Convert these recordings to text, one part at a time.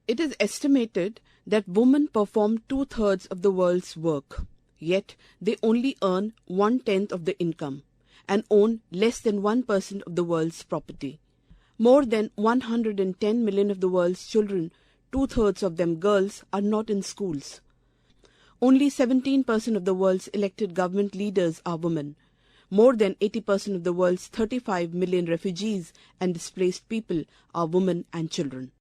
It is estimated that women perform 2/3 of the world's work, yet they only earn 1/10 of the income and own less than 1% of the world's property. More than 110 million of the world's children, 2/3 of them girls, are not in schools. Only 17% of the world's elected government leaders are women. More than 80% of the world's 35 million refugees and displaced people are women and children.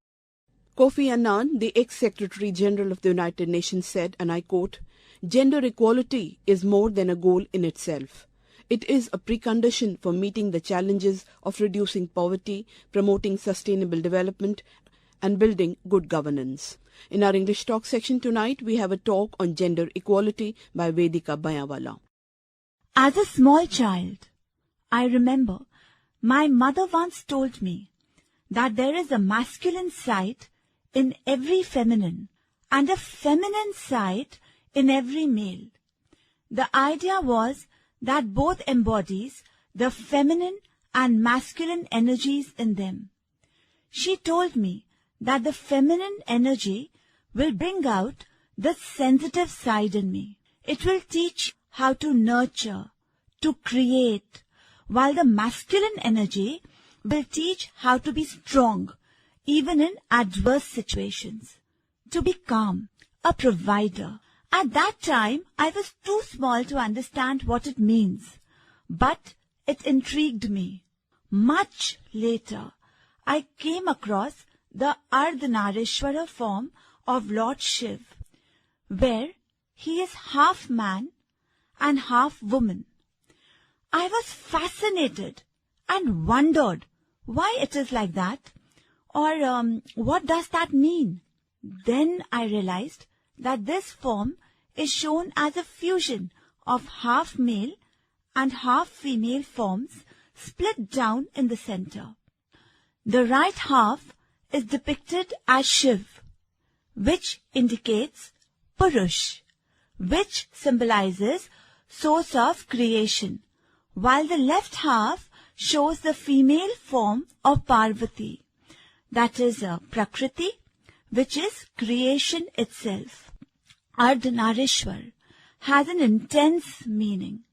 Kofi Annan, the ex-Secretary General of the United Nations, said, and I quote, "Gender equality is more than a goal in itself. It is a precondition for meeting the challenges of reducing poverty, promoting sustainable development, and building good governance." In our English Talk section tonight, we have a talk on gender equality by Vedika Bayanwala. As a small child, I remember my mother once told me that there is a masculine side in every feminine and a feminine side in every male. The idea was that both embodies the feminine and masculine energies in them. She told me that the feminine energy will bring out the sensitive side in me. It will teach how to nurture, to create, while the masculine energy will teach how to be strong, even in adverse situations, to be calm, a provider. At that time, I was too small to understand what it means, but it intrigued me. Much later, I came across the Ardhanarishwara form of Lord Shiv, where he is half man and half woman. I was fascinated and wondered why it is like that, or what does that mean. Then I realized that this form is shown as a fusion of half male and half female forms split down in the center. The right half is depicted as Shiv, which indicates Purush, which symbolizes source of creation, while the left half shows the female form of Parvati, that is Prakriti, which is creation itself. Ardhanarishwar has an intense meaning,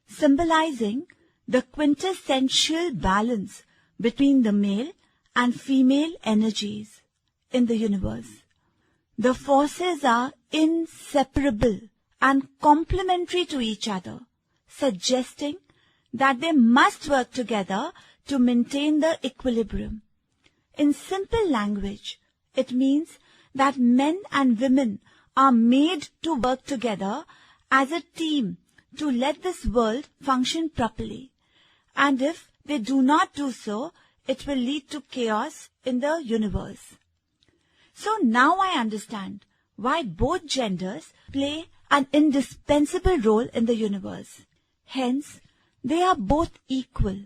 symbolizing the quintessential balance between the male and female energies in the universe. The forces are inseparable and complementary to each other, suggesting that they must work together to maintain the equilibrium. In simple language, it means that men and women are made to work together as a team to let this world function properly. And if they do not do so, it will lead to chaos in the universe. So now I understand why both genders play an indispensable role in the universe. Hence, they are both equal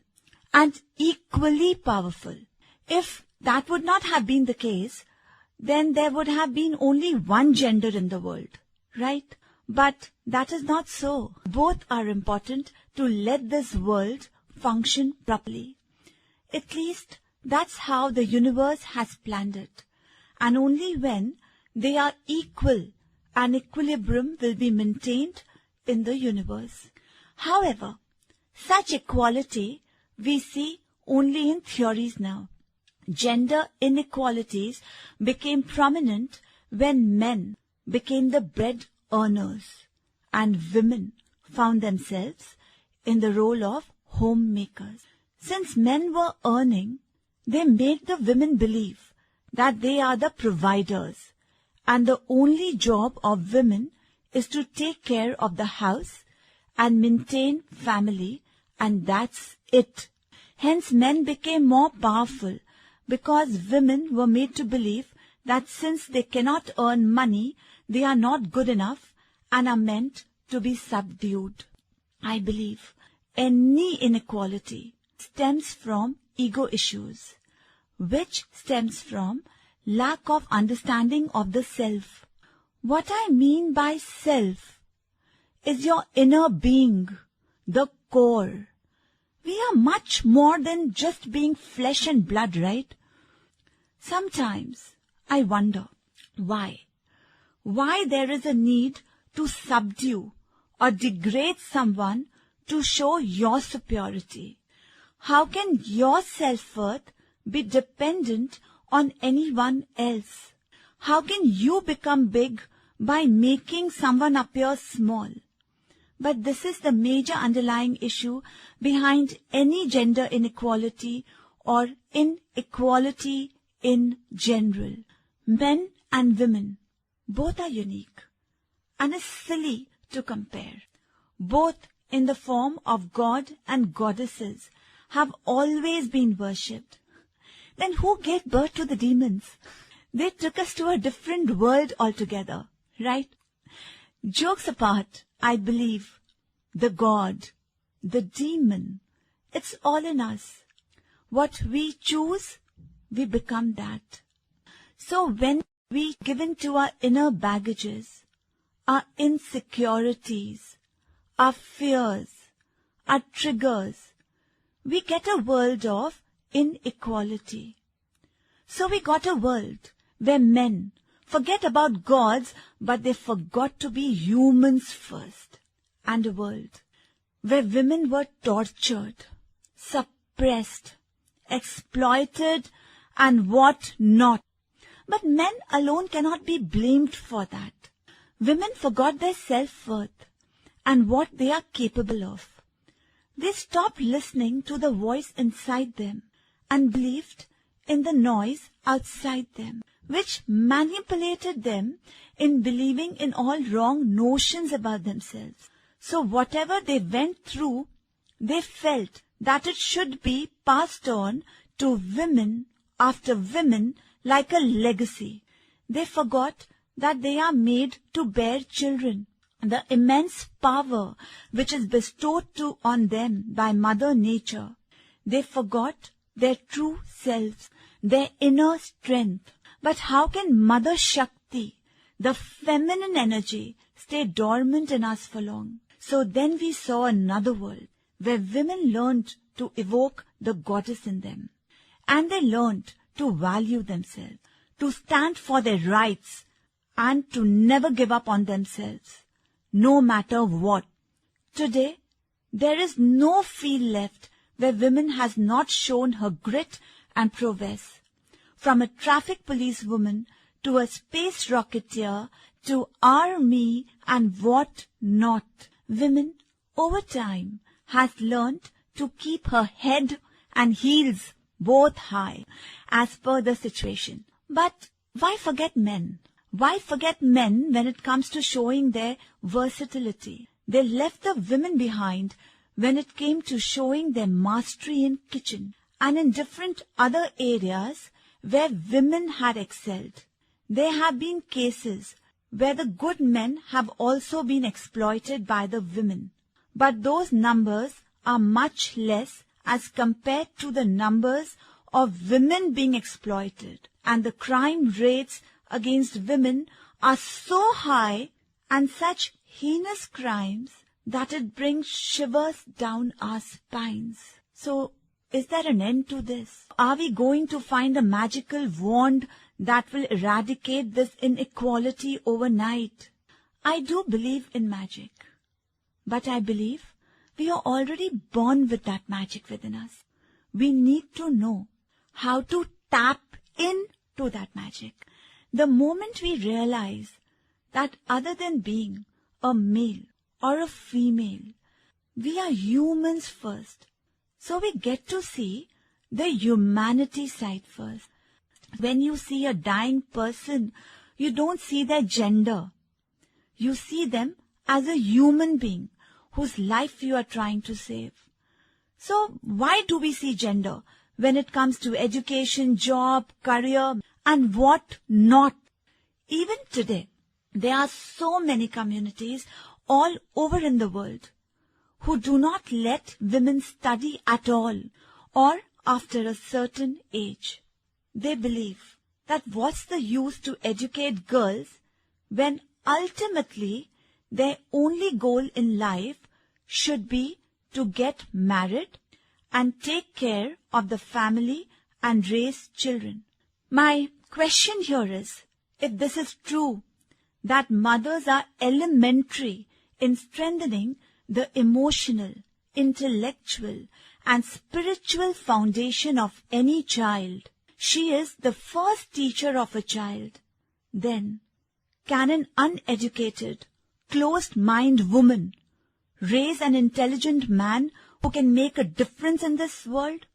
and equally powerful. If that would not have been the case, then there would have been only one gender in the world, right? But that is not so. Both are important to let this world function properly. At least that's how the universe has planned it. And only when they are equal, an equilibrium will be maintained in the universe. However, such equality we see only in theories now. Gender inequalities became prominent when men became the bread earners and women found themselves in the role of homemakers. Since men were earning, they made the women believe that they are the providers and the only job of women is to take care of the house and maintain family, and that's it. Hence men became more powerful because women were made to believe that since they cannot earn money, they are not good enough and are meant to be subdued. I believe any inequality stems from ego issues, which stems from lack of understanding of the self. What I mean by self is your inner being, the core. We are much more than just being flesh and blood, right? Sometimes I wonder why there is a need to subdue or degrade someone to show your superiority. How can your self-worth be dependent on anyone else? How can you become big by making someone appear small? But this is the major underlying issue behind any gender inequality or inequality in general. Men and women, both are unique and is silly to compare. Both in the form of God and goddesses have always been worshipped. Then who gave birth to the demons? They took us to a different world altogether, right? Jokes apart, I believe the God, the demon, it's all in us. What we choose, we become that. So when we give in to our inner baggages, our insecurities, our fears, our triggers, we get a world of inequality. So we got a world where men forget about gods, but they forgot to be humans first. And a world where women were tortured, suppressed, exploited, and what not. But men alone cannot be blamed for that. Women forgot their self-worth and what they are capable of. They stopped listening to the voice inside them and believed in the noise outside them, which manipulated them in believing in all wrong notions about themselves. So whatever they went through, they felt that it should be passed on to women after women like a legacy. They forgot that they are made to bear children. The immense power which is bestowed on them by Mother Nature. They forgot their true selves, their inner strength. But how can Mother Shakti, the feminine energy, stay dormant in us for long? So then we saw another world where women learned to evoke the goddess in them. And they learned to value themselves, to stand for their rights, and to never give up on themselves, no matter what. Today, there is no field left where women has not shown her grit and prowess. From a traffic police woman to a space rocketeer to army and what not. Women, over time, has learned to keep her head and heels both high as per the situation. But why forget men? Why forget men when it comes to showing their versatility? They left the women behind when it came to showing their mastery in kitchen and in different other areas where women had excelled. There have been cases where the good men have also been exploited by the women. But those numbers are much less as compared to the numbers of women being exploited. And the crime rates against women are so high and such heinous crimes that it brings shivers down our spines. So, is there an end to this? Are we going to find a magical wand that will eradicate this inequality overnight? I do believe in magic, but I believe we are already born with that magic within us. We need to know how to tap into that magic. The moment we realize that other than being a male or a female, we are humans first. So we get to see the humanity side first. When you see a dying person, you don't see their gender. You see them as a human being whose life you are trying to save. So why do we see gender when it comes to education, job, career, and what not? Even today, there are so many communities all over in the world who do not let women study at all or after a certain age. They believe that what's the use to educate girls when ultimately their only goal in life should be to get married and take care of the family and raise children. My question here is, if this is true, that mothers are elementary in strengthening the emotional, intellectual, and spiritual foundation of any child. She is the first teacher of a child. Then, can an uneducated, closed-mind woman raise an intelligent man who can make a difference in this world?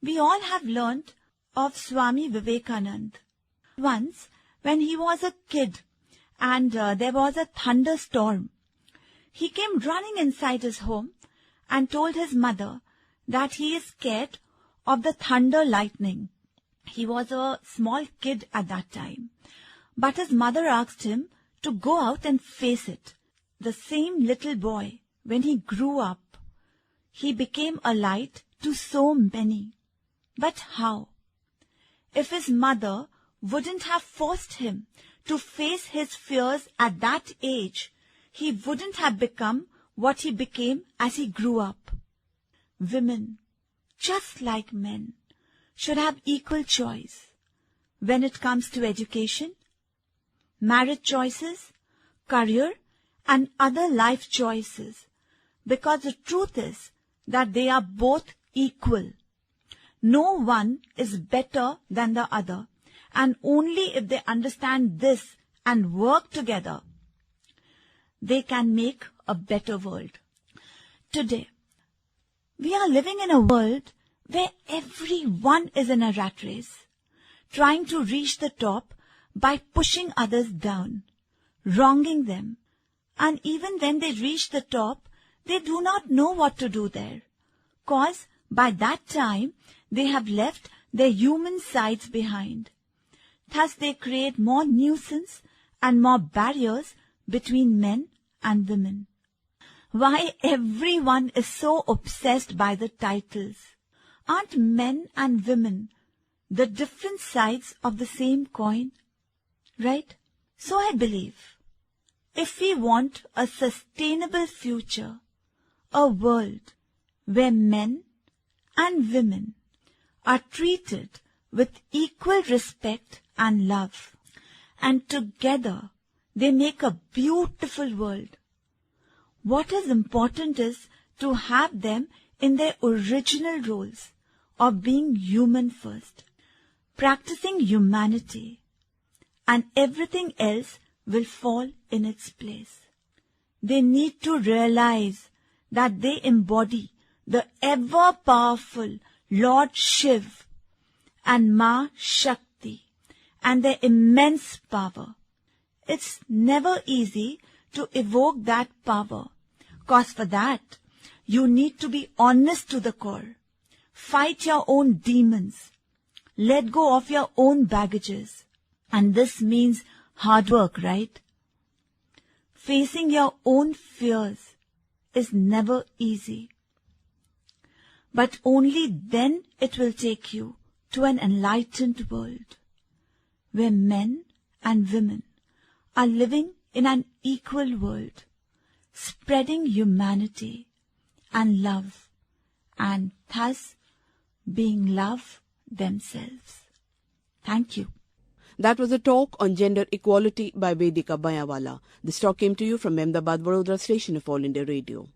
We all have learnt of Swami Vivekananda. Once, when he was a kid and there was a thunderstorm, he came running inside his home and told his mother that he is scared of the thunder lightning. He was a small kid at that time, but his mother asked him to go out and face it. The same little boy, when he grew up, he became a light to so many. But how? If his mother wouldn't have forced him to face his fears at that age, he wouldn't have become what he became as he grew up. Women, just like men, should have equal choice when it comes to education, marriage choices, career, and other life choices, because the truth is that they are both equal. No one is better than the other, and only if they understand this and work together, they can make a better world. Today, we are living in a world where everyone is in a rat race, trying to reach the top by pushing others down, wronging them, and even when they reach the top, they do not know what to do there, cause by that time they have left their human sides behind. Thus they create more nuisance and more barriers between men and women. Why everyone is so obsessed by the titles? Aren't men and women the different sides of the same coin? Right? So I believe, if we want a sustainable future, a world where men and women are treated with equal respect and love, and together they make a beautiful world, what is important is to have them in their original roles of being human first, practicing humanity, and everything else will fall in its place. They need to realize that they embody the ever-powerful Lord Shiv and Ma Shakti and their immense power. It's never easy to evoke that power, cause for that, you need to be honest to the core. Fight your own demons. Let go of your own baggages. And this means hard work, right? Facing your own fears is never easy. But only then it will take you to an enlightened world, where men and women are living in an equal world, spreading humanity and love, and thus being love themselves. Thank you. That was a talk on gender equality by Vedika Bayanwala. This talk came to you from Ahmedabad, Vadodara station of All India Radio.